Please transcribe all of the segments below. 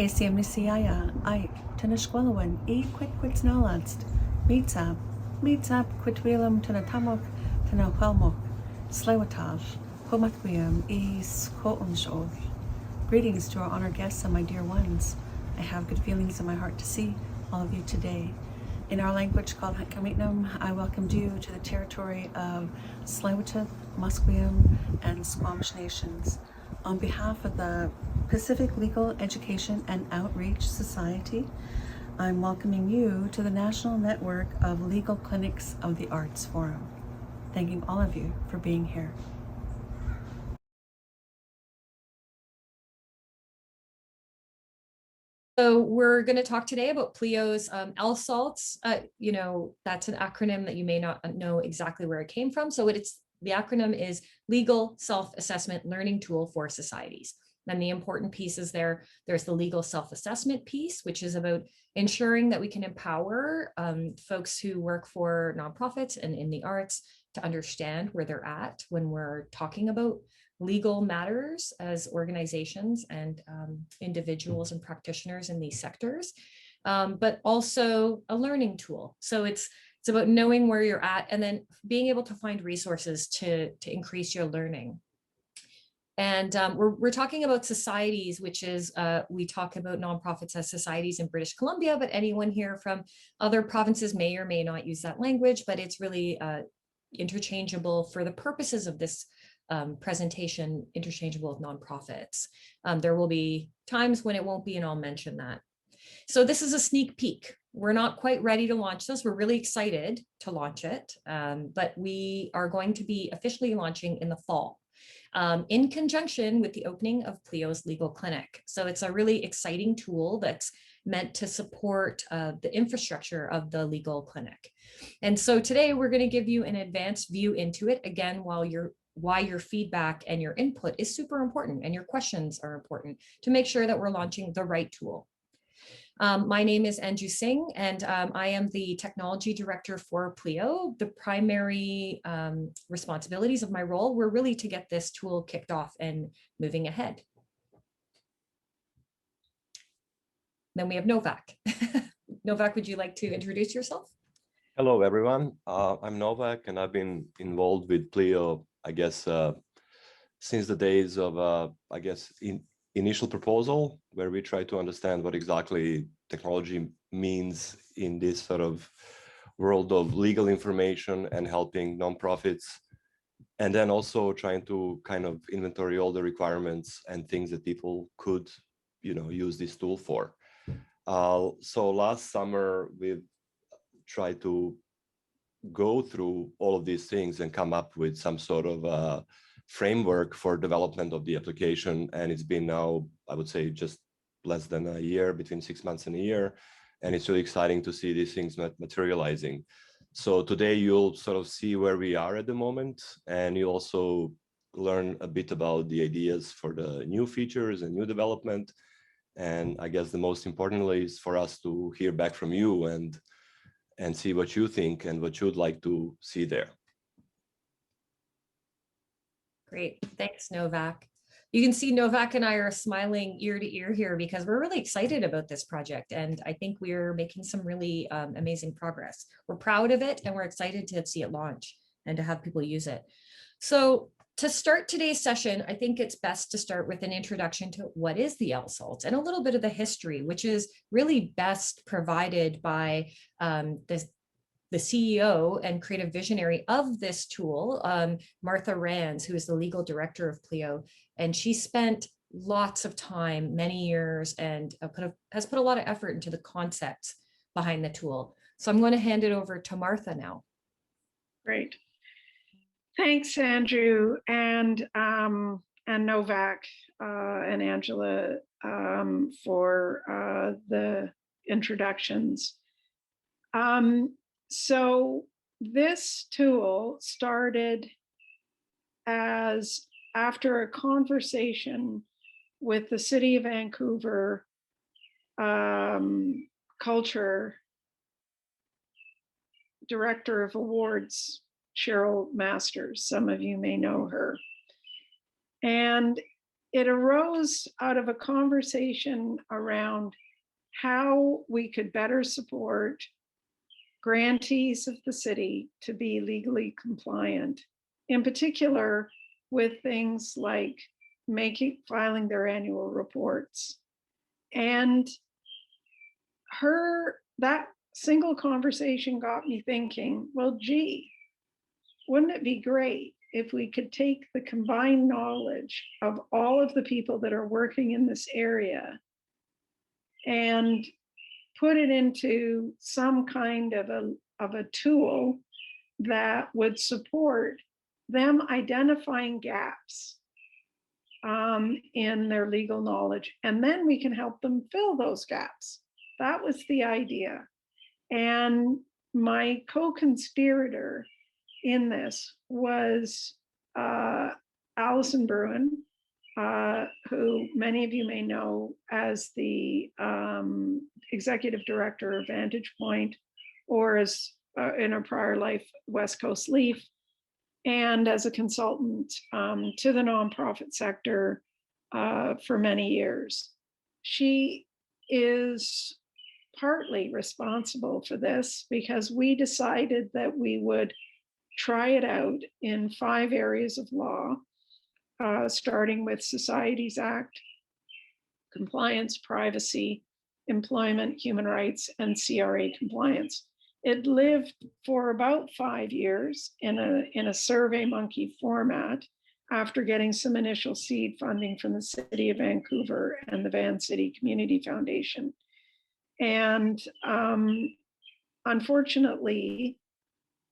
ACMCIA, I, Tanishquelawan, quit snowlanst, Meetsap, quitwilum Tanatamok, Tanawhelmok, Slewataj, Homatwium, Skounshor. Greetings to our honored guests and my dear ones. I have good feelings in my heart to see all of you today. In our language called Hakamitenum, I welcomed you to the territory of Tsleil-Waututh, Musqueam, and Squamish nations. On behalf of the Pacific Legal Education and Outreach Society, I'm welcoming you to the National Network of Legal Clinics of the Arts Forum. Thanking all of you for being here. So we're going to talk today about PLEO's LSALTs. That's an acronym that you may not know exactly where it came from. So the acronym is Legal Self-Assessment Learning Tool for Societies. And the important pieces there's the legal self-assessment piece, which is about ensuring that we can empower folks who work for nonprofits and in the arts to understand where they're at when we're talking about legal matters as organizations and individuals and practitioners in these sectors, but also a learning tool. So it's about knowing where you're at and then being able to find resources to increase your learning. And we're talking about societies, which is, we talk about nonprofits as societies in British Columbia, but anyone here from other provinces may or may not use that language, but it's really interchangeable for the purposes of this presentation, interchangeable with nonprofits. There will be times when it won't be, and I'll mention that. So this is a sneak peek. We're not quite ready to launch this. We're really excited to launch it, but we are going to be officially launching in the fall. In conjunction with the opening of PLEO's Legal Clinic. So it's a really exciting tool that's meant to support the infrastructure of the legal clinic. And so today we're going to give you an advanced view into it, again, why your feedback and your input is super important and your questions are important to make sure that we're launching the right tool. My name is Anju Singh, and I am the technology director for PLEO. The primary responsibilities of my role were really to get this tool kicked off and moving ahead. Then we have Novak. Novak, would you like to introduce yourself? Hello, everyone. I'm Novak, and I've been involved with PLEO, I guess, since the days of, initial proposal, where we try to understand what exactly technology means in this sort of world of legal information and helping nonprofits, and then also trying to kind of inventory all the requirements and things that people could, use this tool for. So last summer, we've tried to go through all of these things and come up with some sort of framework for development of the application. And it's been now, I would say, just less than a year, between 6 months and a year. And it's really exciting to see these things materializing. So today you'll sort of see where we are at the moment, and you'll also learn a bit about the ideas for the new features and new development. And I guess the most importantly is for us to hear back from you and see what you think and what you'd like to see there. Great, thanks, Novak. You can see Novak and I are smiling ear to ear here because we're really excited about this project. And I think we're making some really amazing progress. We're proud of it and we're excited to see it launch and to have people use it. So to start today's session, I think it's best to start with an introduction to what is the LSALT and a little bit of the history, which is really best provided by the CEO and creative visionary of this tool, Martha Rands, who is the legal director of PLEO. And she spent lots of time, many years, and has put a lot of effort into the concepts behind the tool. So I'm going to hand it over to Martha now. Great. Thanks, Andrew, and Novak and Angela for the introductions. So this tool started as after a conversation with the City of Vancouver Culture Director of Awards, Cheryl Masters. Some of you may know her. And it arose out of a conversation around how we could better support grantees of the city to be legally compliant, in particular with things like filing their annual reports. And that single conversation got me thinking, well, gee, wouldn't it be great if we could take the combined knowledge of all of the people that are working in this area and put it into some kind of a tool that would support them identifying gaps in their legal knowledge, and then we can help them fill those gaps. That was the idea. And my co-conspirator in this was Alison Bruin, who many of you may know as the executive director of Vantage Point, or as in a prior life, West Coast Leaf, and as a consultant to the nonprofit sector for many years. She is partly responsible for this because we decided that we would try it out in 5 areas of law, starting with Societies Act, compliance, privacy, employment, human rights, and CRA compliance. It lived for about 5 years in a SurveyMonkey format after getting some initial seed funding from the City of Vancouver and the Van City Community Foundation. And unfortunately,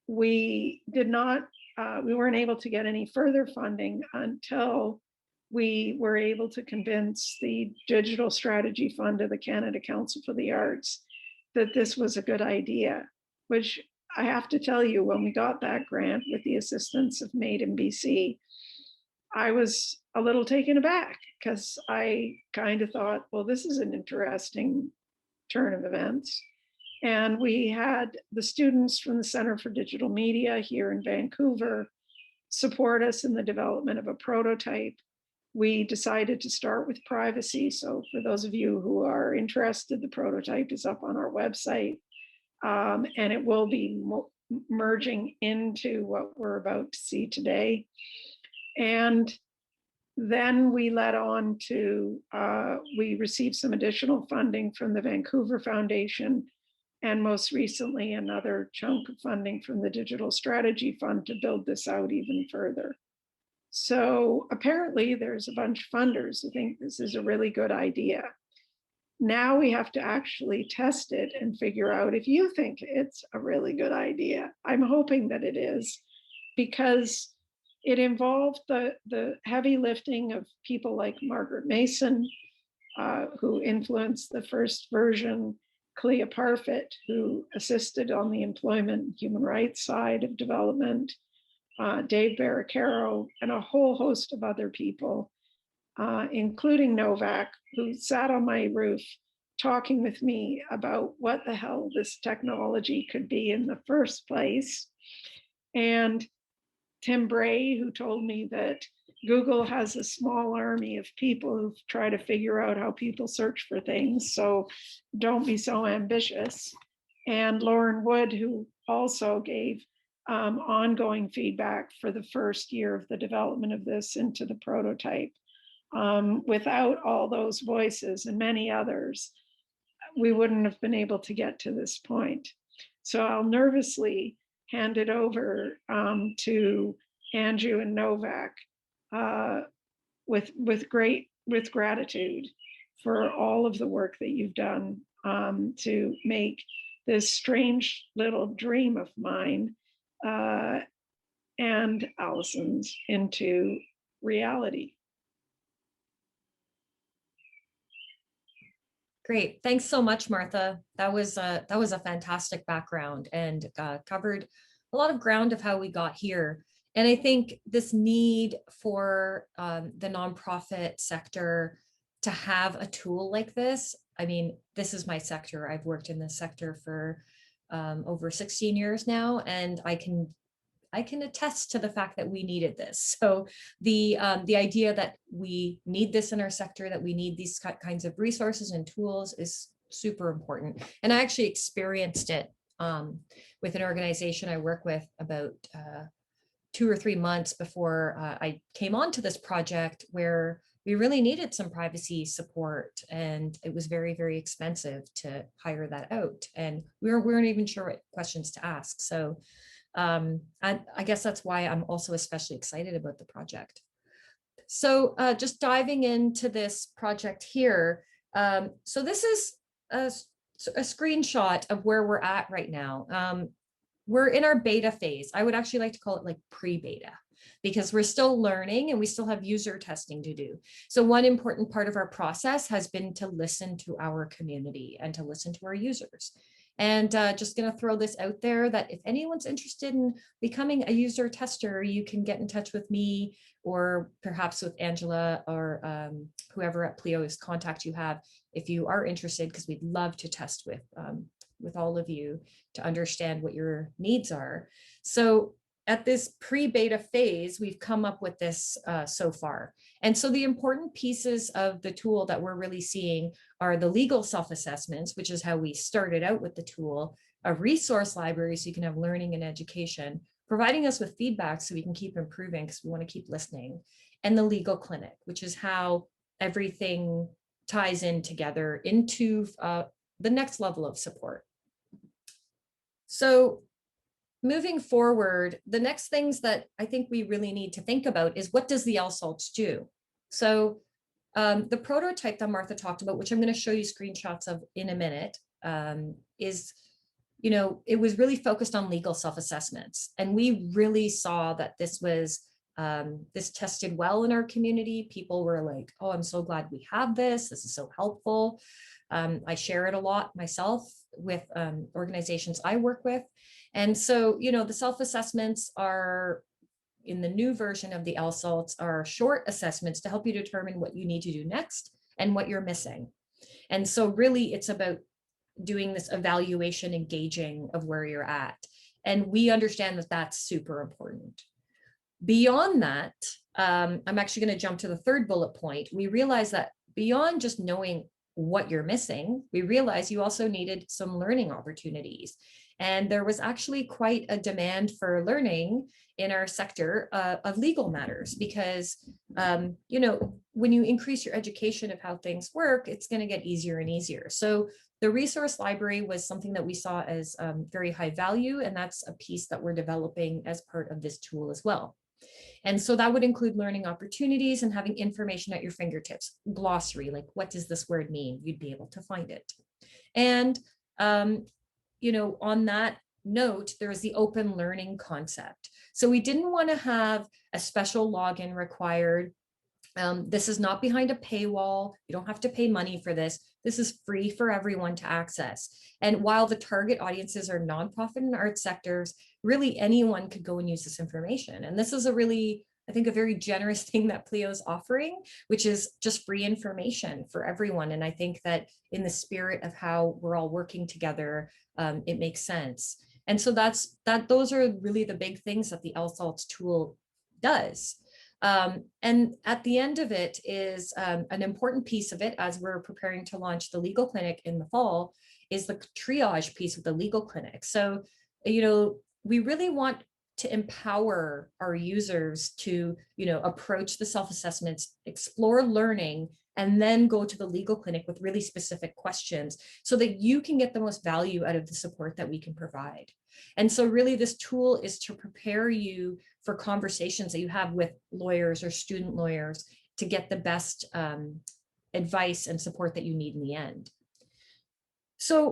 we weren't able to get any further funding until we were able to convince the Digital Strategy Fund of the Canada Council for the Arts that this was a good idea, which I have to tell you, when we got that grant with the assistance of Made in BC, I was a little taken aback because I kind of thought, well, this is an interesting turn of events. And we had the students from the Center for Digital Media here in Vancouver support us in the development of a prototype. We decided to start with privacy. So for those of you who are interested, the prototype is up on our website. And it will be merging into what we're about to see today. And then we led on to, we received some additional funding from the Vancouver Foundation, and most recently another chunk of funding from the Digital Strategy Fund to build this out even further. So apparently there's a bunch of funders who think this is a really good idea. Now we have to actually test it and figure out if you think it's a really good idea. I'm hoping that it is, because it involved the heavy lifting of people like Margaret Mason, who influenced the first version, Clea Parfit, who assisted on the employment and human rights side of development, Dave Barricaro, and a whole host of other people, including Novak, who sat on my roof talking with me about what the hell this technology could be in the first place. And Tim Bray, who told me that Google has a small army of people who try to figure out how people search for things, so don't be so ambitious. And Lauren Wood, who also gave ongoing feedback for the first year of the development of this into the prototype. Without all those voices and many others, we wouldn't have been able to get to this point. So I'll nervously hand it over to Anju and Novak with gratitude for all of the work that you've done to make this strange little dream of mine and Alison's into reality. Great. Thanks so much, Martha. That was a fantastic background and covered a lot of ground of how we got here. And I think this need for the nonprofit sector to have a tool like this, I mean, this is my sector. I've worked in this sector for over 16 years now, and I can I can attest to the fact that we needed this. So the idea that we need this in our sector, that we need these kinds of resources and tools is super important. And I actually experienced it with an organization I work with about 2 or 3 months before I came onto this project, where we really needed some privacy support, and it was very, very expensive to hire that out. And we weren't even sure what questions to ask. So I guess that's why I'm also especially excited about the project. So just diving into this project here. So this is a screenshot of where we're at right now. We're in our beta phase. I would actually like to call it like pre-beta, because we're still learning and we still have user testing to do. So one important part of our process has been to listen to our community and to listen to our users. And just going to throw this out there that if anyone's interested in becoming a user tester, you can get in touch with me, or perhaps with Angela, or whoever at PLEO's contact you have, if you are interested, because we'd love to test with all of you to understand what your needs are. So at this pre-beta phase, we've come up with this so far. And so the important pieces of the tool that we're really seeing are the legal self-assessments, which is how we started out with the tool, a resource library so you can have learning and education, providing us with feedback so we can keep improving because we want to keep listening, and the legal clinic, which is how everything ties in together into the next level of support. So moving forward, the next things that I think we really need to think about is, what does the LSALT do? So the prototype that Martha talked about, which I'm going to show you screenshots of in a minute, is, you know, it was really focused on legal self-assessments. And we really saw that this was, this tested well in our community. People were like, oh, I'm so glad we have this. This is so helpful. I share it a lot myself with organizations I work with. And so, you know, the self-assessments are, in the new version of the LSALTs, are short assessments to help you determine what you need to do next and what you're missing. And so really it's about doing this evaluation, engaging of where you're at. And we understand that that's super important. Beyond that, I'm actually going to jump to the third bullet point. We realize that beyond just knowing what you're missing, we realized you also needed some learning opportunities. And there was actually quite a demand for learning in our sector of legal matters, because, you know, when you increase your education of how things work, it's going to get easier and easier. So the resource library was something that we saw as very high value, and that's a piece that we're developing as part of this tool as well. And so that would include learning opportunities and having information at your fingertips. Glossary, like, what does this word mean? You'd be able to find it. And, you know, on that note, there's the open learning concept. So we didn't want to have a special login required. This is not behind a paywall. You don't have to pay money for this. This is free for everyone to access. And while the target audiences are nonprofit and arts sectors, really anyone could go and use this information. And this is a really, I think, a very generous thing that PLEO is offering, which is just free information for everyone. And I think that in the spirit of how we're all working together, it makes sense. And so those are really the big things that the LSALT tool does. And at the end of it is an important piece of it, as we're preparing to launch the legal clinic in the fall, is the triage piece of the legal clinic. So, you know, we really want to empower our users to, you know, approach the self-assessments, explore learning, and then go to the legal clinic with really specific questions so that you can get the most value out of the support that we can provide. And so really this tool is to prepare you for conversations that you have with lawyers or student lawyers to get the best advice and support that you need in the end. So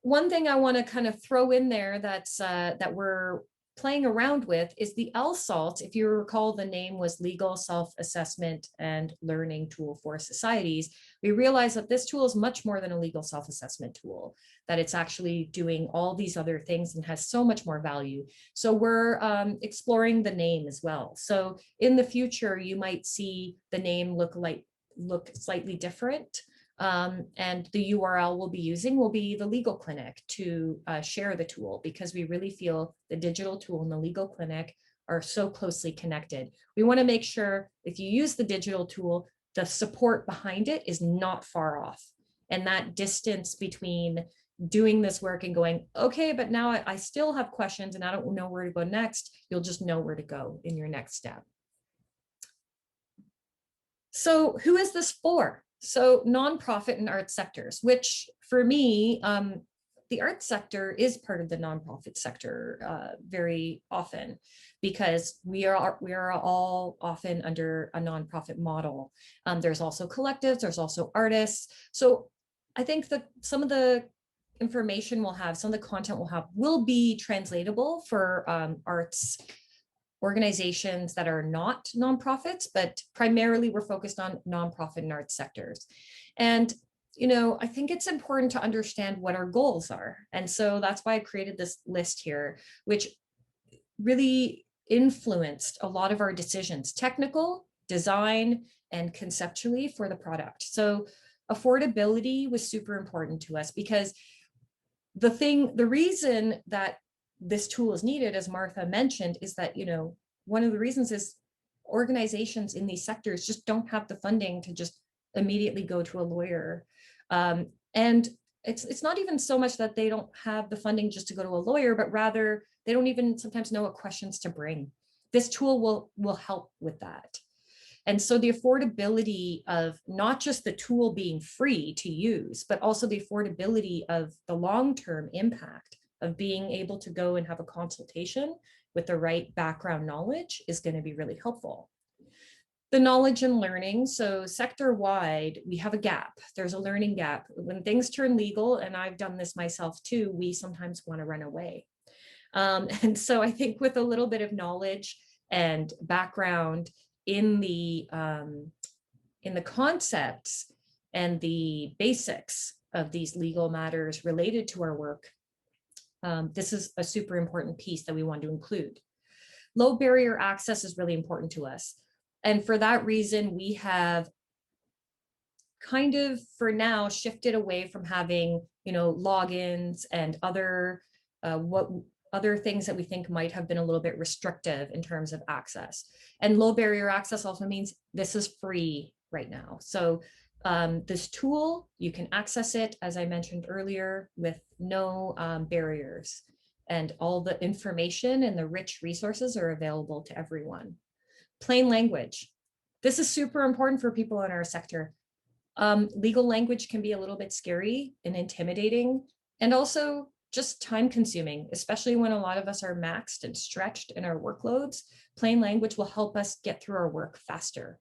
one thing I want to kind of throw in there that's that we're playing around with is the LSALT. If you recall, the name was Legal Self-Assessment and Learning Tool for Societies. We realized that this tool is much more than a legal self-assessment tool, that it's actually doing all these other things and has so much more value. So we're exploring the name as well. So in the future, you might see the name look slightly different. And the URL we'll be using will be the legal clinic to share the tool, because we really feel the digital tool and the legal clinic are so closely connected. We want to make sure if you use the digital tool, the support behind it is not far off. And that distance between doing this work and going, okay, but now I still have questions and I don't know where to go next, you'll just know where to go in your next step. So who is this for? So nonprofit and arts sectors, which for me, the arts sector is part of the nonprofit sector very often, because we are all often under a nonprofit model. There's also collectives, there's also artists. So I think that some of the information we'll have, some of the content we'll have will be translatable for arts organizations that are not nonprofits, but primarily we're focused on nonprofit and arts sectors. And, you know, I think it's important to understand what our goals are. And so that's why I created this list here, which really influenced a lot of our decisions, technical, design, and conceptually for the product. So affordability was super important to us, because the reason that this tool is needed, as Martha mentioned, is that, you know, one of the reasons is organizations in these sectors just don't have the funding to just immediately go to a lawyer. And it's not even so much that they don't have the funding just to go to a lawyer, but rather they don't even sometimes know what questions to bring. This tool will help with that. And so the affordability of not just the tool being free to use, but also the affordability of the long-term impact of being able to go and have a consultation with the right background knowledge is going to be really helpful. The knowledge and learning. So sector-wide, we have a gap. There's a learning gap. When things turn legal, and I've done this myself too, we sometimes want to run away. And so I think with a little bit of knowledge and background in the concepts and the basics of these legal matters related to our work, this is a super important piece that we want to include. Low barrier access is really important to us. And for that reason, we have kind of, for now, shifted away from having, you know, logins and other other things that we think might have been a little bit restrictive in terms of access. And low barrier access also means this is free right now. So this tool, you can access it, as I mentioned earlier, with no barriers, and all the information and the rich resources are available to everyone. Plain language. This is super important for people in our sector. Legal language can be a little bit scary and intimidating, and also just time consuming, especially when a lot of us are maxed and stretched in our workloads. Plain language will help us get through our work faster.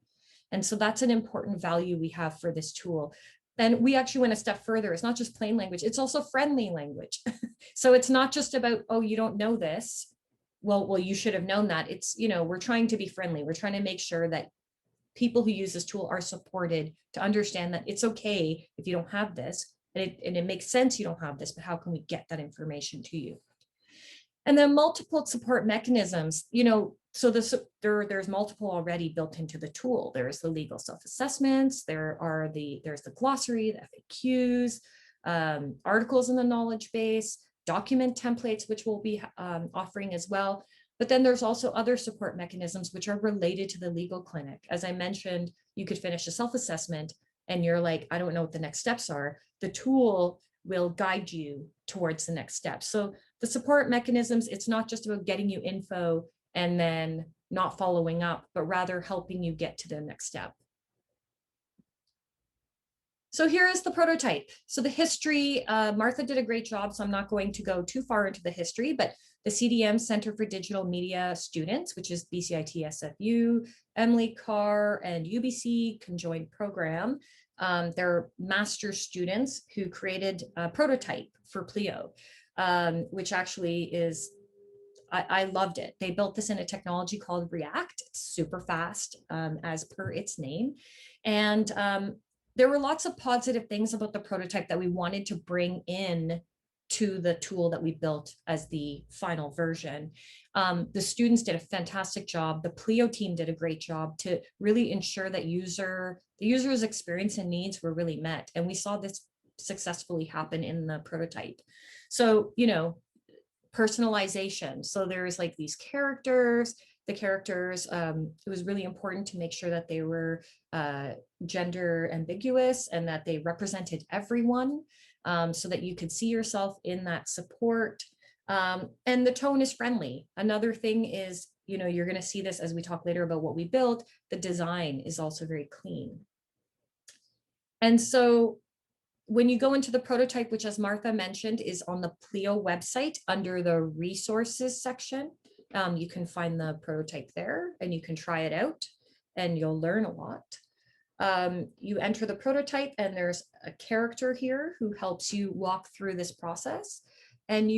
And so that's an important value we have for this tool. And we actually went a step further. It's not just plain language, it's also friendly language. So it's not just about, oh, you don't know this. Well, you should have known that. It's, you know, we're trying to be friendly. We're trying to make sure that people who use this tool are supported to understand that it's okay if you don't have this, and it makes sense you don't have this, but how can we get that information to you? And then multiple support mechanisms, you know, so there's multiple already built into the tool. There's the legal self-assessments, there's the glossary, the FAQs, articles in the knowledge base, document templates, which we'll be offering as well. But then there's also other support mechanisms which are related to the legal clinic. As I mentioned, you could finish a self-assessment and you're like, I don't know what the next steps are. The tool will guide you towards the next step. So the support mechanisms, it's not just about getting you info and then not following up, but rather helping you get to the next step. So here is the prototype. So the history, Martha did a great job, so I'm not going to go too far into the history, but the CDM Center for Digital Media Students, which is BCIT SFU, Emily Carr, and UBC conjoined program. They're master students who created a prototype for PLEO, which actually is, I loved it. They built this in a technology called React. It's super fast, as per its name. And there were lots of positive things about the prototype that we wanted to bring in to the tool that we built as the final version. The students did a fantastic job. The PLEO team did a great job to really ensure that the user's experience and needs were really met. And we saw this successfully happen in the prototype. So, you know, personalization. So there's like these characters, it was really important to make sure that they were gender ambiguous and that they represented everyone, so that you could see yourself in that support. And the tone is friendly. Another thing is, you know, you're going to see this as we talk later about what we built. The design is also very clean. And so when you go into the prototype, which as Martha mentioned, is on the PLEO website under the resources section, you can find the prototype there and you can try it out and you'll learn a lot. You enter the prototype and there's a character here who helps you walk through this process, and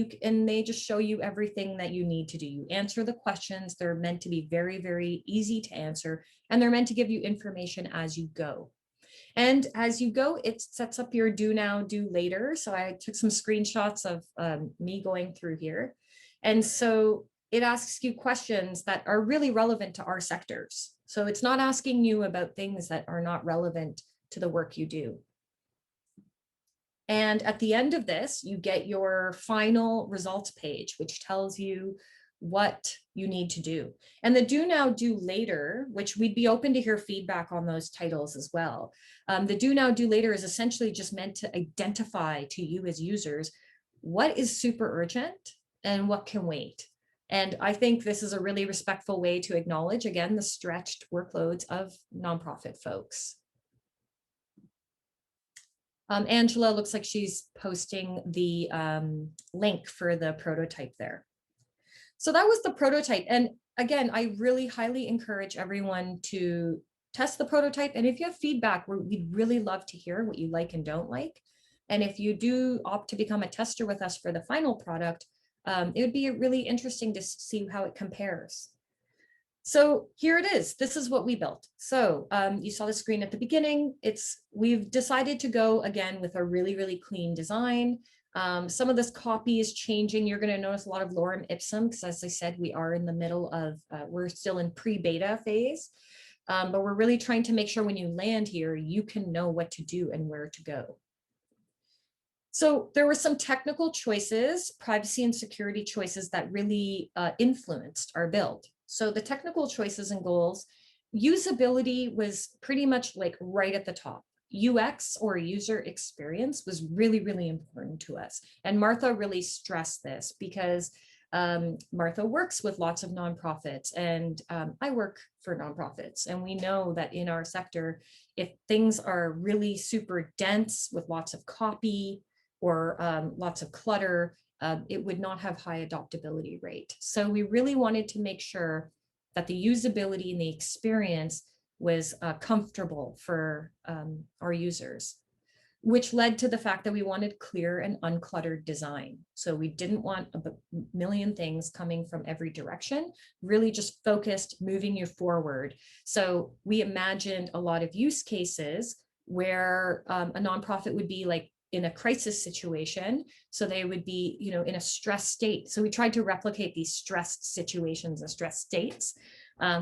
they just show you everything that you need to do. You answer the questions. They're meant to be very, very easy to answer, and they're meant to give you information as you go. And as you go, it sets up your do now, do later. So I took some screenshots of me going through here. And so it asks you questions that are really relevant to our sectors. So it's not asking you about things that are not relevant to the work you do. And at the end of this, you get your final results page, which tells you what you need to do. And the do now, do later, which we'd be open to hear feedback on those titles as well. The do now, do later is essentially just meant to identify to you as users what is super urgent and what can wait. And I think this is a really respectful way to acknowledge, again, the stretched workloads of nonprofit folks. Angela looks like she's posting the link for the prototype there. So that was the prototype. And again, I really highly encourage everyone to test the prototype. And if you have feedback, we'd really love to hear what you like and don't like. And if you do opt to become a tester with us for the final product, it would be really interesting to see how it compares. So here it is. This is what we built. So you saw the screen at the beginning. We've decided to go again with a really, really clean design. Some of this copy is changing. You're going to notice a lot of lorem ipsum because, as I said, we are in the middle of, we're still in pre-beta phase, but we're really trying to make sure when you land here, you can know what to do and where to go. So there were some technical choices, privacy and security choices that really influenced our build. So the technical choices and goals, usability was pretty much like right at the top. UX or user experience was really, really important to us. And Martha really stressed this because Martha works with lots of nonprofits, and I work for nonprofits. And we know that in our sector, if things are really super dense with lots of copy or lots of clutter, it would not have high adoptability rate. So we really wanted to make sure that the usability and the experience was comfortable for our users, which led to the fact that we wanted clear and uncluttered design. So we didn't want a million things coming from every direction, really just focused, moving you forward. So we imagined a lot of use cases where a nonprofit would be like in a crisis situation. So they would be, you know, in a stress state. So we tried to replicate these stressed situations and stress states,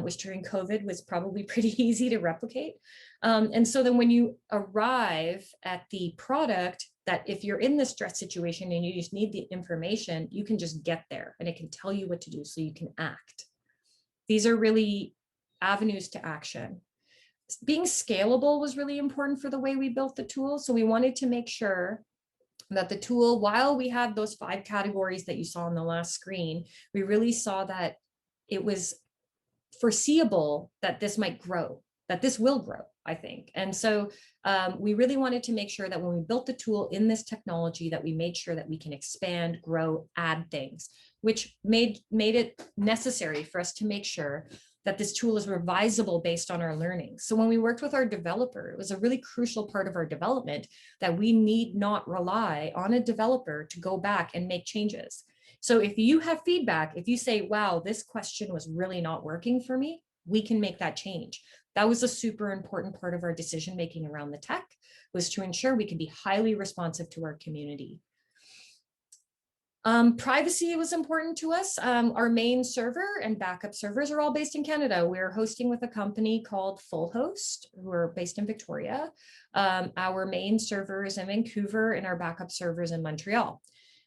which during COVID was probably pretty easy to replicate. And so then when you arrive at the product, that if you're in this stress situation and you just need the information, you can just get there and it can tell you what to do so you can act. These are really avenues to action. Being scalable was really important for the way we built the tool. So we wanted to make sure that the tool, while we had those 5 categories that you saw on the last screen, we really saw that it was foreseeable that this might grow, that this will grow, I think. And so we really wanted to make sure that when we built the tool in this technology, that we made sure that we can expand, grow, add things, which made it necessary for us to make sure that this tool is revisable based on our learning. So when we worked with our developer, it was a really crucial part of our development that we need not rely on a developer to go back and make changes. So if you have feedback, if you say, wow, this question was really not working for me, we can make that change. That was a super important part of our decision-making around the tech, was to ensure we could be highly responsive to our community. Privacy was important to us. Our main server and backup servers are all based in Canada. We're hosting with a company called Full Host, who are based in Victoria. Our main server is in Vancouver and our backup server is in Montreal,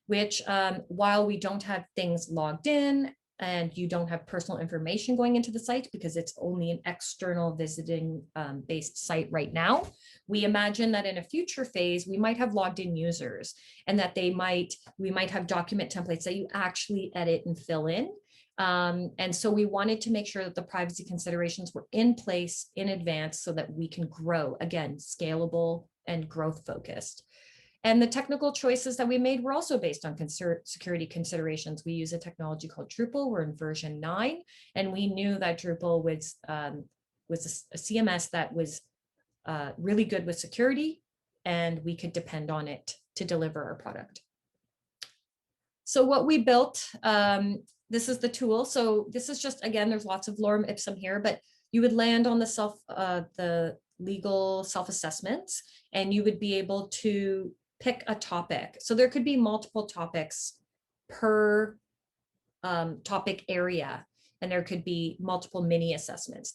which while we don't have things logged in and you don't have personal information going into the site because it's only an external visiting based site right now, we imagine that in a future phase, we might have logged in users and that we might have document templates that you actually edit and fill in. And so we wanted to make sure that the privacy considerations were in place in advance so that we can grow, again, scalable and growth focused. And the technical choices that we made were also based on security considerations. We use a technology called Drupal. We're in version 9, and we knew that Drupal was a CMS that was really good with security, and we could depend on it to deliver our product. So what we built, this is the tool. So this is just, again, there's lots of lorem ipsum here, but you would land on the legal self-assessments, and you would be able to pick a topic. So there could be multiple topics per topic area, and there could be multiple mini assessments.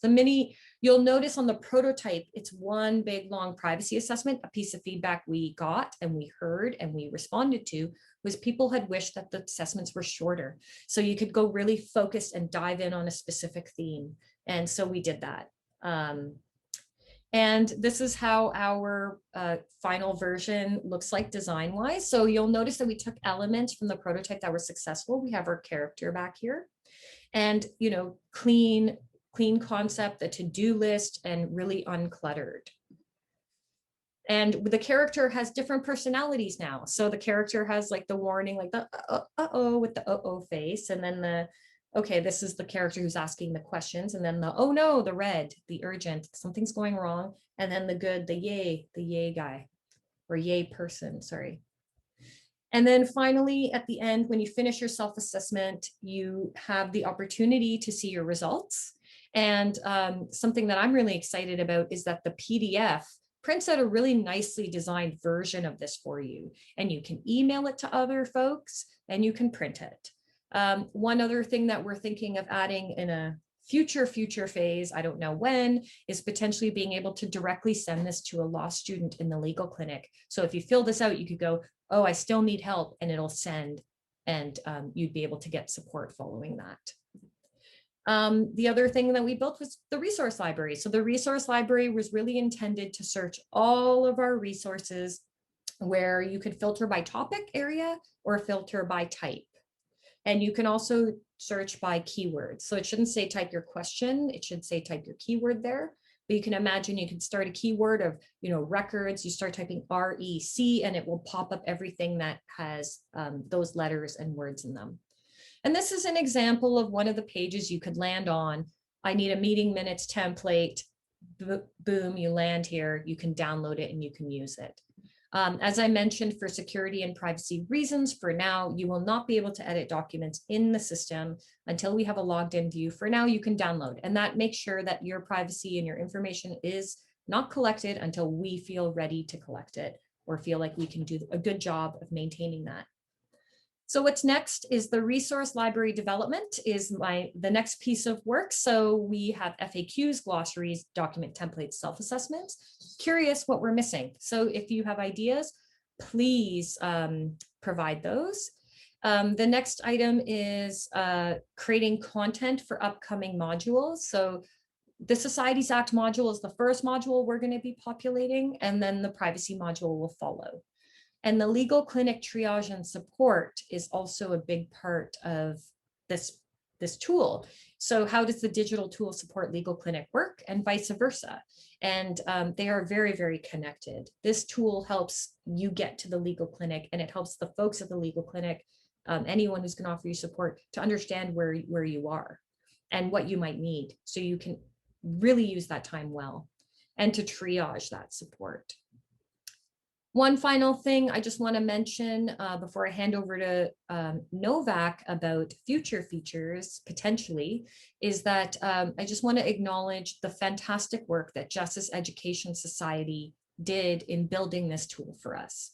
You'll notice on the prototype, it's one big long privacy assessment. A piece of feedback we got and we heard and we responded to was people had wished that the assessments were shorter. So you could go really focused and dive in on a specific theme. And so we did that. And this is how our final version looks like design-wise. So you'll notice that we took elements from the prototype that were successful. We have our character back here, and clean concept, the to-do list, and really uncluttered. And the character has different personalities now. So the character has like the warning, like the uh-oh with the uh-oh face, and then okay, this is the character who's asking the questions, and then the oh no, the red, the urgent, something's going wrong, and then the good, the yay guy, or yay person, sorry. And then finally, at the end, when you finish your self-assessment, you have the opportunity to see your results. And something that I'm really excited about is that the PDF prints out a really nicely designed version of this for you, and you can email it to other folks and you can print it. One other thing that we're thinking of adding in a future phase, I don't know when, is potentially being able to directly send this to a law student in the legal clinic. So if you fill this out, you could go, oh, I still need help, and it'll send, and you'd be able to get support following that. The other thing that we built was the resource library. So the resource library was really intended to search all of our resources, where you could filter by topic area or filter by type. And you can also search by keywords. So it shouldn't say type your question, it should say type your keyword there. But you can imagine you can start a keyword of, records, you start typing REC, and it will pop up everything that has those letters and words in them. And this is an example of one of the pages you could land on. I need a meeting minutes template. Boom, you land here, you can download it and you can use it. As I mentioned, for security and privacy reasons, for now, you will not be able to edit documents in the system until we have a logged in view. For now, you can download, and that makes sure that your privacy and your information is not collected until we feel ready to collect it or feel like we can do a good job of maintaining that. So what's next is the resource library development is the next piece of work. So we have FAQs, glossaries, document templates, self-assessments. Curious what we're missing. So if you have ideas, please provide those. The next item is creating content for upcoming modules. So the Societies Act module is the first module we're going to be populating, and then the privacy module will follow. And the legal clinic triage and support is also a big part of this tool. So how does the digital tool support legal clinic work, and vice versa? And they are very, very connected. This tool helps you get to the legal clinic, and it helps the folks at the legal clinic, anyone who's going to offer you support, to understand where you are and what you might need, so you can really use that time well, and to triage that support. One final thing I just want to mention before I hand over to Novak about future features potentially is that I just want to acknowledge the fantastic work that Justice Education Society did in building this tool for us.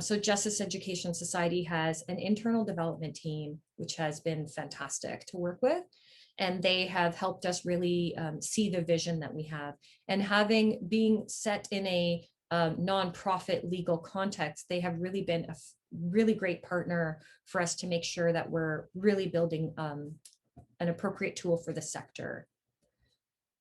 So Justice Education Society has an internal development team, which has been fantastic to work with. And they have helped us really see the vision that we have. And being set in a nonprofit legal context, they have really been a really great partner for us to make sure that we're really building an appropriate tool for the sector.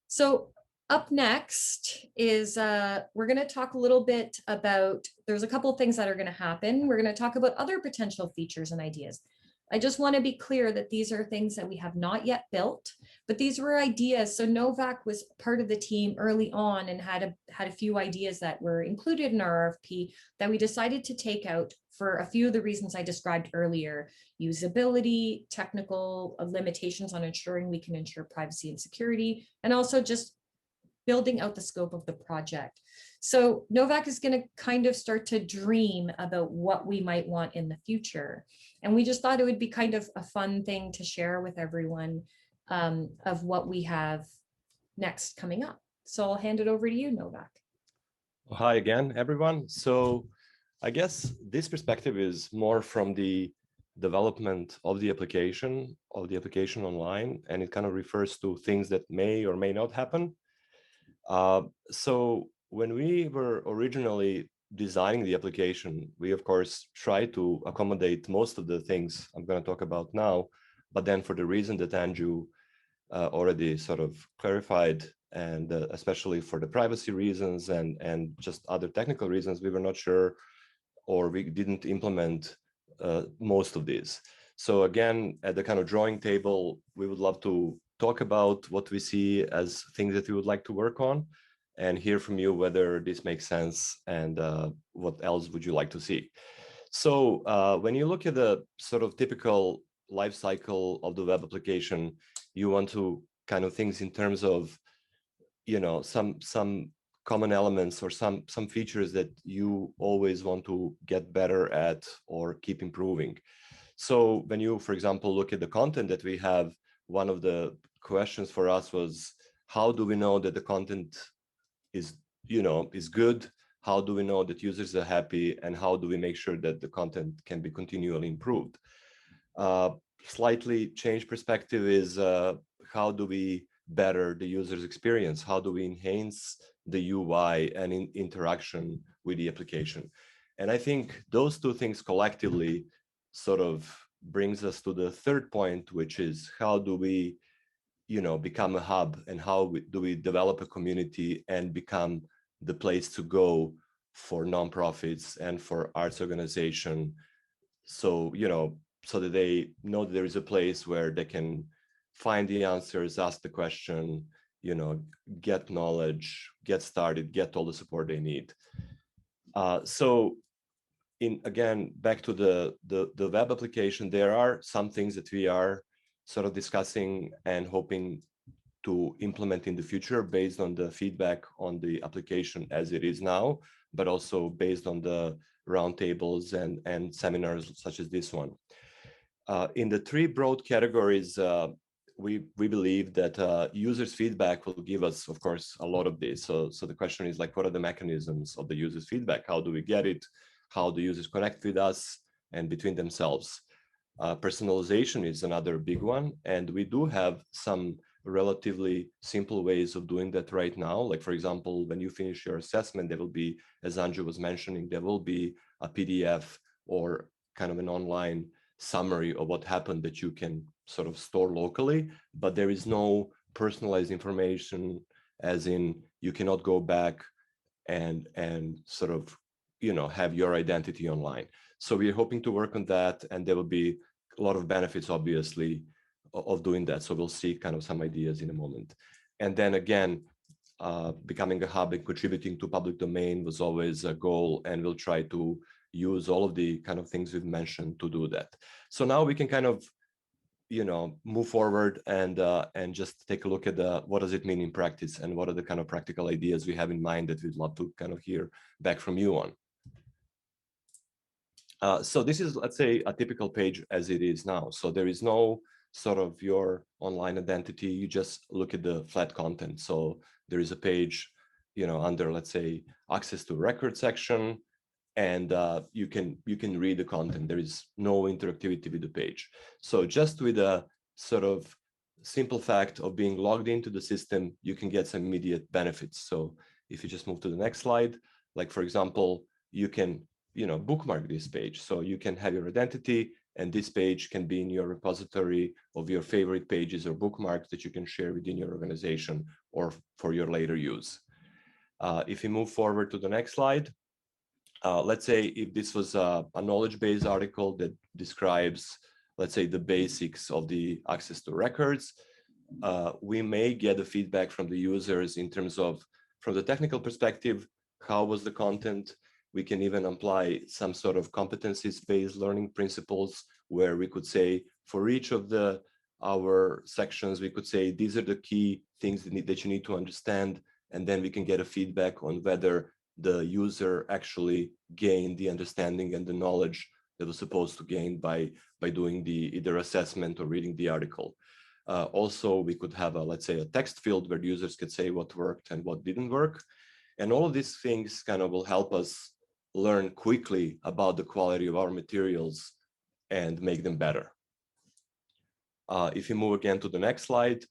So up next is we're going to talk a little bit about, there's a couple of things that are going to happen. We're going to talk about other potential features and ideas. I just want to be clear that these are things that we have not yet built, but these were ideas. So Novak was part of the team early on and had a few ideas that were included in our RFP that we decided to take out for a few of the reasons I described earlier: usability, technical limitations on ensuring we can ensure privacy and security, and also just building out the scope of the project. So Novak is going to kind of start to dream about what we might want in the future. And we just thought it would be kind of a fun thing to share with everyone of what we have next coming up. So I'll hand it over to you, Novak. Hi again, everyone. So I guess this perspective is more from the development of the application online, and it kind of refers to things that may or may not happen. So when we were originally designing the application, we of course tried to accommodate most of the things I'm going to talk about now, but then for the reason that Anju already sort of clarified, and especially for the privacy reasons and just other technical reasons, we were not sure, or we didn't implement most of these. So again, at the kind of drawing table, we would love to talk about what we see as things that we would like to work on, and hear from you whether this makes sense and what else would you like to see. So when you look at the sort of typical life cycle of the web application, you want to kind of things in terms of, you know, some common elements or some features that you always want to get better at or keep improving. So when you, for example, look at the content that we have, one of the questions for us was, how do we know that the content is good? How do we know that users are happy? And how do we make sure that the content can be continually improved? Slightly changed perspective is how do we better the user's experience? How do we enhance the UI and interaction with the application? And I think those two things collectively sort of brings us to the third point, which is how do we, become a hub, and how do we develop a community and become the place to go for nonprofits and for arts organization. So, so that they know that there is a place where they can find the answers, ask the question, get knowledge, get started, get all the support they need. So again, back to the web application, there are some things that we are sort of discussing and hoping to implement in the future based on the feedback on the application as it is now, but also based on the roundtables and seminars such as this one. In the three broad categories, we believe that users' feedback will give us, of course, a lot of this. So the question is like, what are the mechanisms of the users' feedback? How do we get it? How do users connect with us and between themselves? Personalization is another big one. And we do have some relatively simple ways of doing that right now. Like, for example, when you finish your assessment, there will be, as Anju was mentioning, there will be a PDF or kind of an online summary of what happened that you can sort of store locally, but there is no personalized information, as in you cannot go back and sort of, have your identity online. So we're hoping to work on that, and there will be a lot of benefits, obviously, of doing that. So we'll see kind of some ideas in a moment. And then again, becoming a hub and contributing to public domain was always a goal, and we'll try to use all of the kind of things we've mentioned to do that. So now we can kind of, move forward and just take a look at what does it mean in practice, and what are the kind of practical ideas we have in mind that we'd love to kind of hear back from you on. So this is, let's say, a typical page as it is now. So there is no sort of your online identity. You just look at the flat content. So there is a page, under, let's say, access to record section. and you can read the content. There is no interactivity with the page. So just with a sort of simple fact of being logged into the system, you can get some immediate benefits. So if you just move to the next slide, like for example, you can bookmark this page. So you can have your identity, and this page can be in your repository of your favorite pages or bookmarks that you can share within your organization or for your later use. If you move forward to the next slide, let's say if this was a knowledge-based article that describes, let's say, the basics of the access to records, we may get the feedback from the users in terms of, from the technical perspective, how was the content. We can even apply some sort of competencies-based learning principles where we could say, for each of our sections, we could say, these are the key things that you need to understand, and then we can get a feedback on whether the user actually gained the understanding and the knowledge that was supposed to gain by doing the either assessment or reading the article. Also, we could have let's say, a text field where users could say what worked and what didn't work. And all of these things kind of will help us learn quickly about the quality of our materials and make them better. If you move again to the next slide,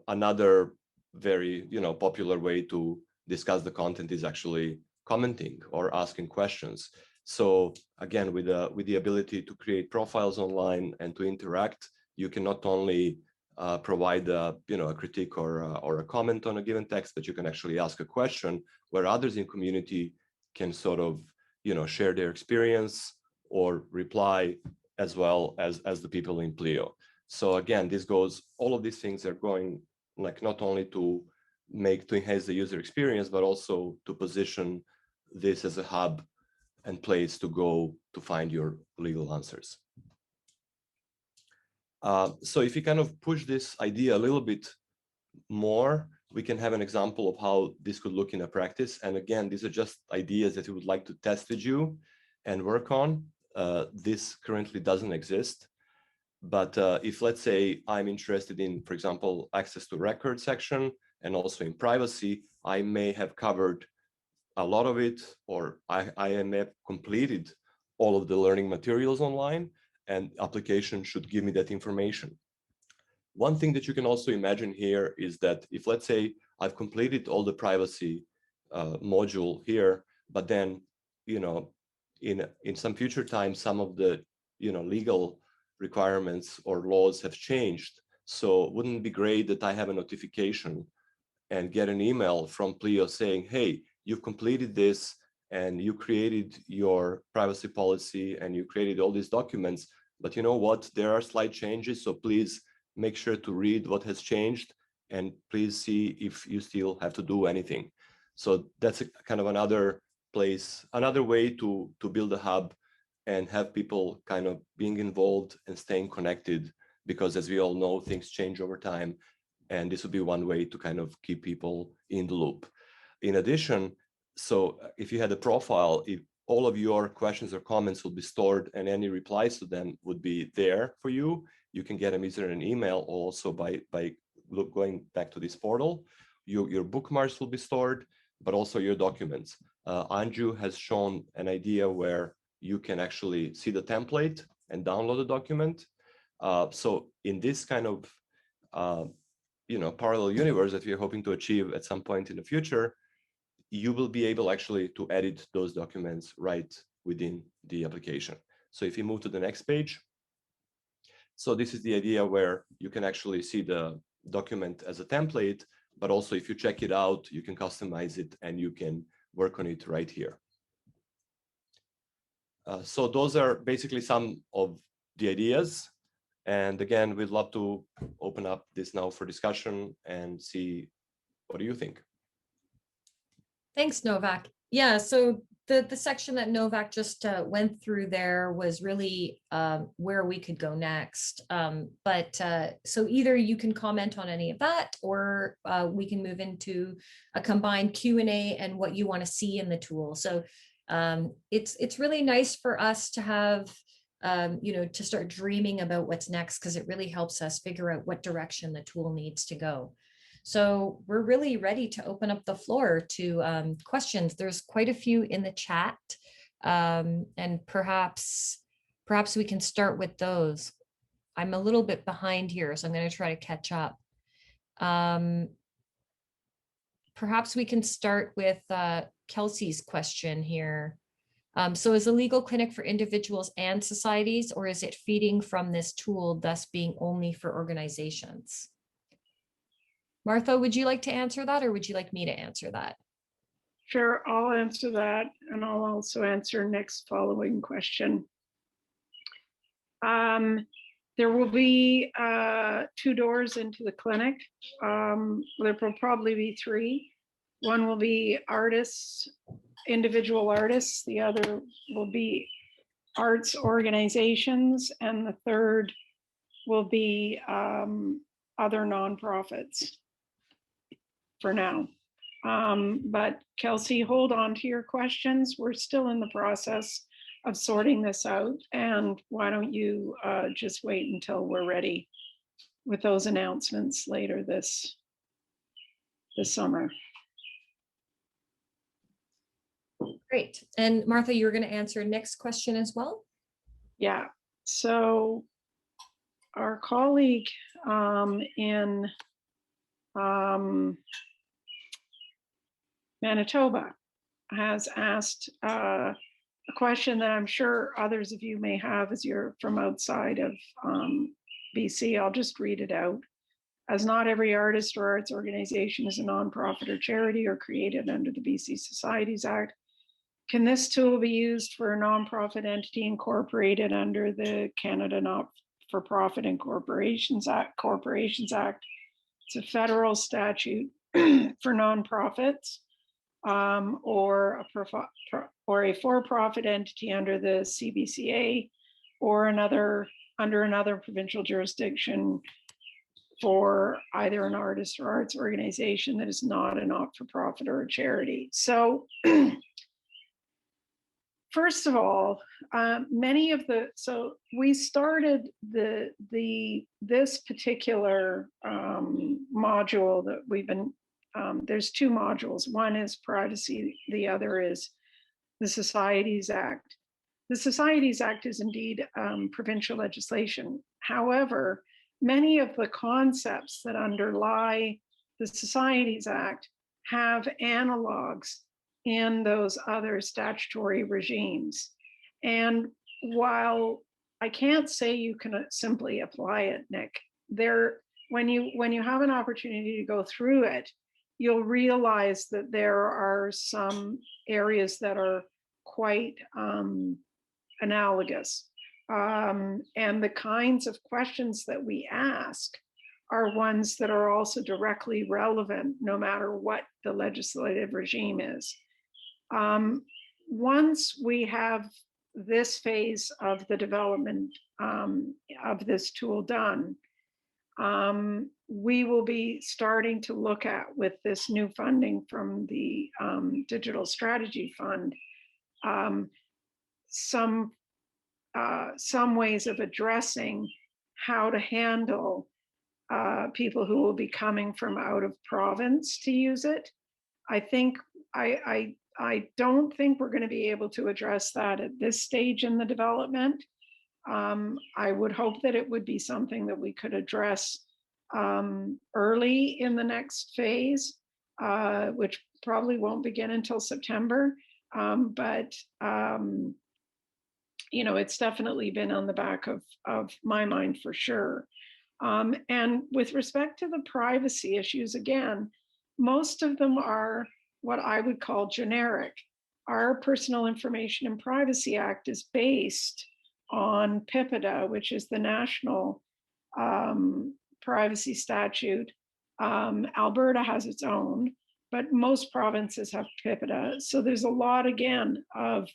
another very popular way to discuss the content is actually commenting or asking questions. So again, with the ability to create profiles online and to interact, you can not only provide a critique or a comment on a given text, but you can actually ask a question where others in community can sort of share their experience or reply, as well as the people in PLEO. So again, all of these things are going like not only to enhance the user experience, but also to position this as a hub and place to go to find your legal answers. So if you kind of push this idea a little bit more, we can have an example of how this could look in a practice. And again, these are just ideas that we would like to test with you and work on. This currently doesn't exist. But if, let's say, I'm interested in, for example, access to record section and also in privacy, I may have covered a lot of it, or I may have completed all of the learning materials online, and application should give me that information. One thing that you can also imagine here is that if, let's say, I've completed all the privacy module here, but then, in some future time, some of the, legal requirements or laws have changed. So wouldn't it be great that I have a notification and get an email from PLEO saying, hey, you've completed this and you created your privacy policy and you created all these documents, but you know what, there are slight changes, so please make sure to read what has changed and please see if you still have to do anything. So that's a kind of another way to build a hub and have people kind of being involved and staying connected, because as we all know, things change over time. And this would be one way to kind of keep people in the loop. In addition, so if you had a profile, if all of your questions or comments will be stored and any replies to them would be there for you, you can get them either in an email or also by going back to this portal. Your bookmarks will be stored, but also your documents. Anju has shown an idea where you can actually see the template and download the document. So in this kind of parallel universe that we're hoping to achieve at some point in the future, you will be able actually to edit those documents right within the application. So if you move to the next page, so this is the idea where you can actually see the document as a template, but also if you check it out, you can customize it and you can work on it right here. So those are basically some of the ideas. And again, we'd love to open up this now for discussion and see, what do you think? Thanks, Novak. Yeah, so the section that Novak just went through there was really where we could go next. So either you can comment on any of that, or we can move into a combined Q&A and what you want to see in the tool. So it's really nice for us to have, to start dreaming about what's next, because it really helps us figure out what direction the tool needs to go. So we're really ready to open up the floor to questions. There's quite a few in the chat. And perhaps we can start with those. I'm a little bit behind here, so I'm going to try to catch up. Perhaps we can start with Kelsey's question here. So is a legal clinic for individuals and societies, or is it feeding from this tool, thus being only for organizations? Martha, would you like to answer that, or would you like me to answer that? Sure, I'll answer that, and I'll also answer next following question. There will be 2 doors into the clinic. There will probably be 3. One will be artists, individual artists. The other will be arts organizations, and the third will be other nonprofits for now. But Kelsey, hold on to your questions. We're still in the process of sorting this out. And why don't you just wait until we're ready with those announcements later this summer. Great. And Martha, you were going to answer next question as well? Yeah. So our colleague in Manitoba has asked a question that I'm sure others of you may have as you're from outside of BC. I'll just read it out. As not every artist or arts organization is a nonprofit or charity or created under the BC Societies Act, can this tool be used for a nonprofit entity incorporated under the Canada Not-for-Profit and Corporations Act? It's a federal statute for nonprofits. Or a for-profit entity under the CBCA, or under another provincial jurisdiction for either an artist or arts organization that is not a not-for-profit or a charity. So first of all, so we started this particular module that we've been, there's 2 modules. One is privacy, the other is the Societies Act. The Societies Act is indeed provincial legislation. However, many of the concepts that underlie the Societies Act have analogs in those other statutory regimes. And while I can't say you can simply apply it, Nick, when you have an opportunity to go through it, you'll realize that there are some areas that are quite analogous. And the kinds of questions that we ask are ones that are also directly relevant, no matter what the legislative regime is. Once we have this phase of the development of this tool done, we will be starting to look at, with this new funding from the Digital Strategy Fund, some ways of addressing how to handle people who will be coming from out of province to use it. I don't think we're going to be able to address that at this stage in the development. I would hope that it would be something that we could address early in the next phase, which probably won't begin until September. But it's definitely been on the back of my mind for sure. And with respect to the privacy issues, again, most of them are what I would call generic. Our Personal Information and Privacy Act is based on PIPEDA, which is the national privacy statute. Alberta has its own, but most provinces have PIPEDA. So there's a lot, again, of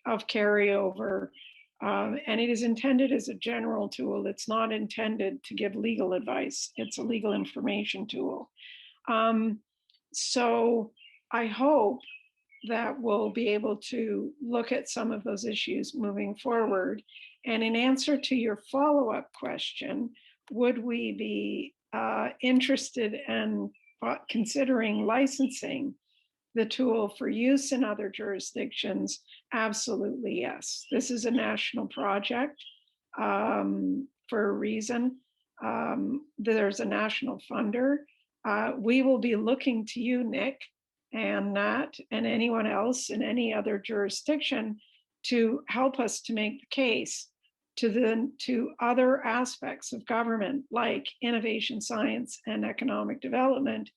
carryover. And it is intended as a general tool. It's not intended to give legal advice. It's a legal information tool. So I hope that we'll be able to look at some of those issues moving forward. And in answer to your follow-up question, would we be interested in considering licensing the tool for use in other jurisdictions? Absolutely, yes. This is a national project for a reason. There's a national funder. We will be looking to you, Nick, and Nat, and anyone else in any other jurisdiction to help us to make the case to other aspects of government, like innovation, science, and economic development,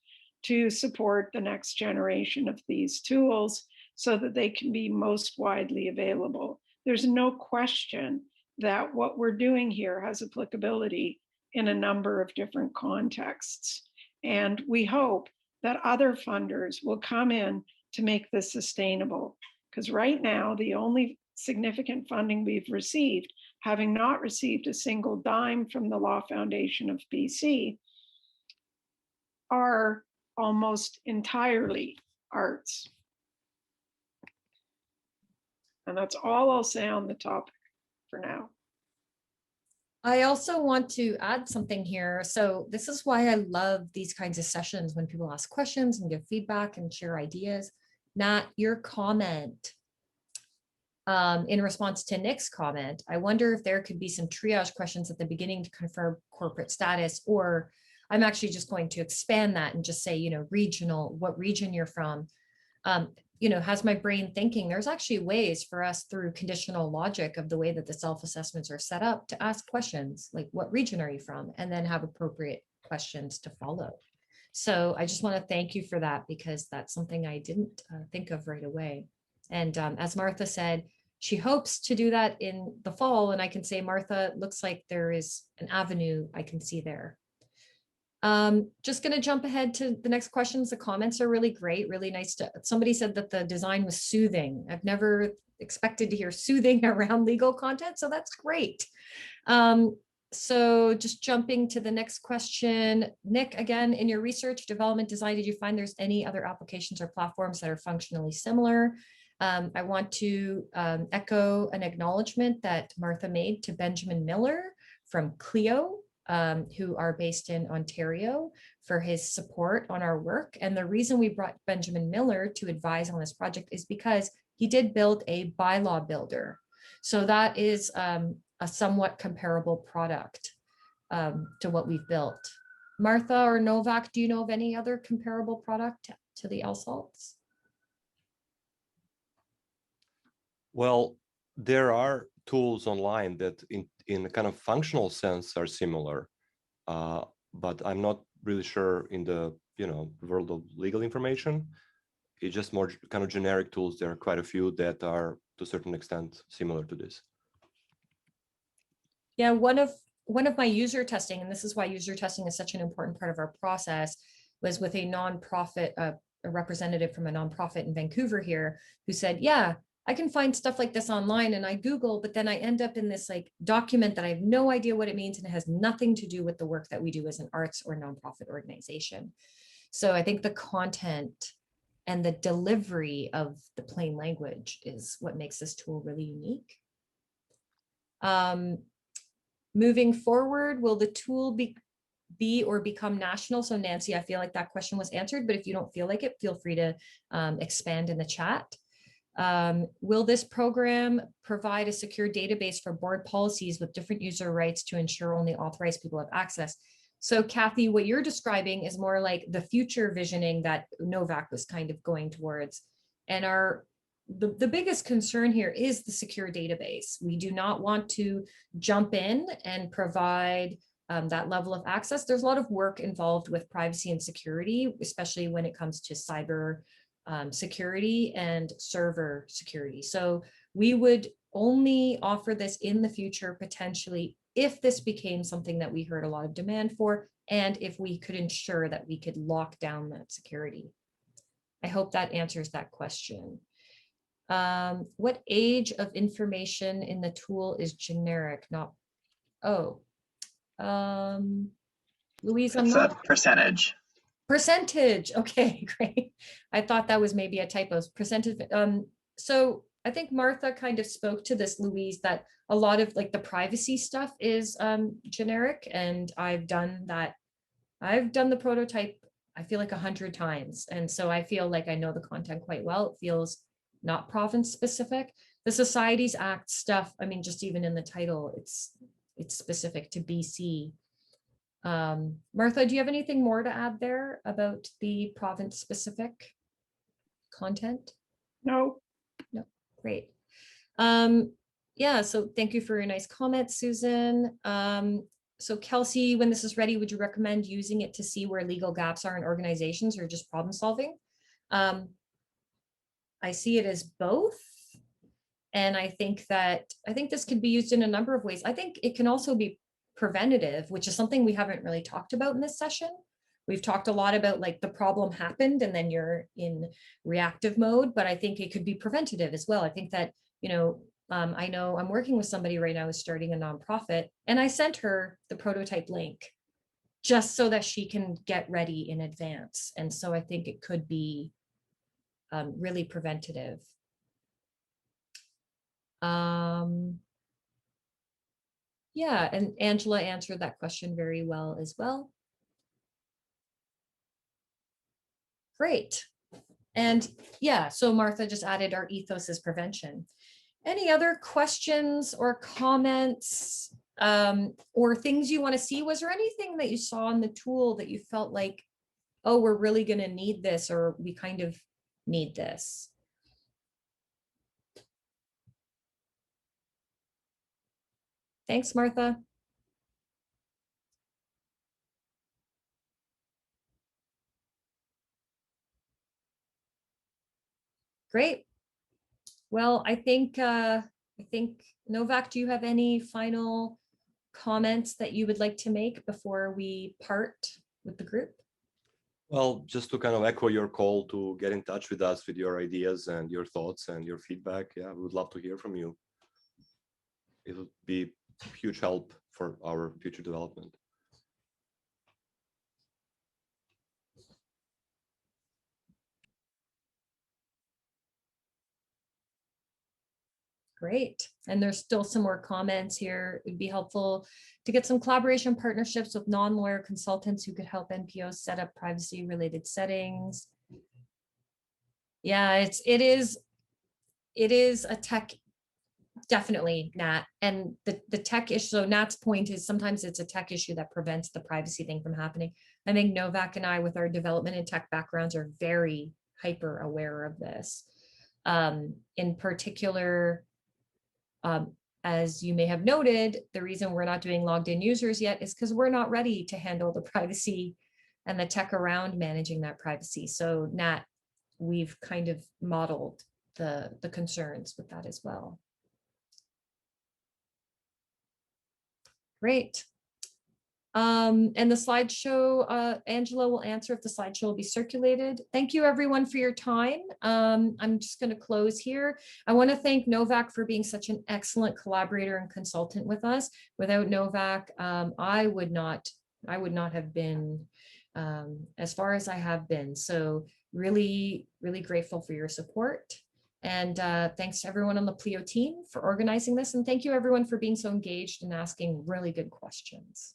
to support the next generation of these tools so that they can be most widely available. There's no question that what we're doing here has applicability in a number of different contexts. And we hope that other funders will come in to make this sustainable. Because right now, the only significant funding we've received, having not received a single dime from the Law Foundation of BC, are almost entirely arts. And that's all I'll say on the topic for now. I also want to add something here. So this is why I love these kinds of sessions, when people ask questions and give feedback and share ideas. Nat, your comment in response to Nick's comment, I wonder if there could be some triage questions at the beginning to confirm corporate status, or I'm actually just going to expand that and just say, you know, regional, what region you're from. You know, has my brain thinking there's actually ways for us through conditional logic of the way that the self-assessments are set up to ask questions like, what region are you from? And then have appropriate questions to follow. So I just want to thank you for that, because that's something I didn't think of right away. And as Martha said, she hopes to do that in the fall. And I can say, Martha, looks like there is an avenue I can see there. Just going to jump ahead to the next questions. The comments are really great, really nice. Somebody said that the design was soothing. I've never expected to hear soothing around legal content, so that's great. So just jumping to the next question, Nick, again, in your research, development, design, did you find there's any other applications or platforms that are functionally similar? I want to echo an acknowledgement that Martha made to Benjamin Miller from PLEO, who are based in Ontario, for his support on our work. And the reason we brought Benjamin Miller to advise on this project is because he did build a bylaw builder. So that is a somewhat comparable product to what we've built. Martha or Novak, do you know of any other comparable product to the LSALTs? Well, there are tools online that in a kind of functional sense are similar, but I'm not really sure in the world of legal information. It's just more kind of generic tools. There are quite a few that are to a certain extent similar to this. Yeah, one of my user testing, and this is why user testing is such an important part of our process, was with a nonprofit, a representative from a nonprofit in Vancouver here, who said, yeah, I can find stuff like this online and I Google, but then I end up in this like document that I have no idea what it means, and it has nothing to do with the work that we do as an arts or nonprofit organization. So I think the content and the delivery of the plain language is what makes this tool really unique. Moving forward, will the tool be or become national? So Nancy, I feel like that question was answered, but if you don't feel like it, feel free to expand in the chat. Will this program provide a secure database for board policies with different user rights to ensure only authorized people have access? So Kathy, what you're describing is more like the future visioning that Novak was kind of going towards. And the biggest concern here is the secure database. We do not want to jump in and provide that level of access. There's a lot of work involved with privacy and security, especially when it comes to cyber security and server security. So we would only offer this in the future, potentially, if this became something that we heard a lot of demand for, and if we could ensure that we could lock down that security. I hope that answers that question. What age of information in the tool is generic? Not, Louise, I'm not. It's a percentage. Percentage. Okay, great. I thought that was maybe a typo. Percentage. So I think Martha kind of spoke to this, Louise, that a lot of like the privacy stuff is generic, and I've done that. I've done the prototype. I feel like 100 times. And so I feel like I know the content quite well. It feels not province specific. The Societies Act stuff, I mean, just even in the title, it's specific to BC. Martha, do you have anything more to add there about the province specific content? No, No, great. Yeah, so thank you for your nice comments, Susan. So Kelsey, when this is ready, would you recommend using it to see where legal gaps are in organizations or just problem solving? I see it as both. And I think this can be used in a number of ways. I think it can also be preventative, which is something we haven't really talked about in this session. We've talked a lot about like the problem happened and then you're in reactive mode, but I think it could be preventative as well. I think that, I know I'm working with somebody right now who's starting a nonprofit, and I sent her the prototype link just so that she can get ready in advance. And so I think it could be really preventative. Yeah, and Angela answered that question very well as well. Great. And yeah, so Martha just added our ethos is prevention. Any other questions or comments or things you want to see? Was there anything that you saw in the tool that you felt like, oh, we're really going to need this, or we kind of need this? Thanks, Martha. Great. Well, I think Novak, do you have any final comments that you would like to make before we part with the group? Well, just to kind of echo your call to get in touch with us with your ideas and your thoughts and your feedback. Yeah, we would love to hear from you. It would be huge help for our future development. Great. And there's still some more comments here. It'd be helpful to get some collaboration partnerships with non-lawyer consultants who could help NPOs set up privacy related settings. Yeah, it is a tech, definitely, Nat. And the tech issue, so Nat's point is sometimes it's a tech issue that prevents the privacy thing from happening. I think Novak and I, with our development and tech backgrounds, are very hyper aware of this. In particular, as you may have noted, the reason we're not doing logged in users yet is because we're not ready to handle the privacy and the tech around managing that privacy. So Nat, we've kind of modeled the concerns with that as well. Great. And the slideshow, Angela will answer if the slideshow will be circulated. Thank you everyone for your time. I'm just going to close here. I want to thank Novak for being such an excellent collaborator and consultant with us. Without Novak, I would not have been as far as I have been. So really, really grateful for your support. And thanks to everyone on the PLEO team for organizing this. And thank you everyone for being so engaged and asking really good questions.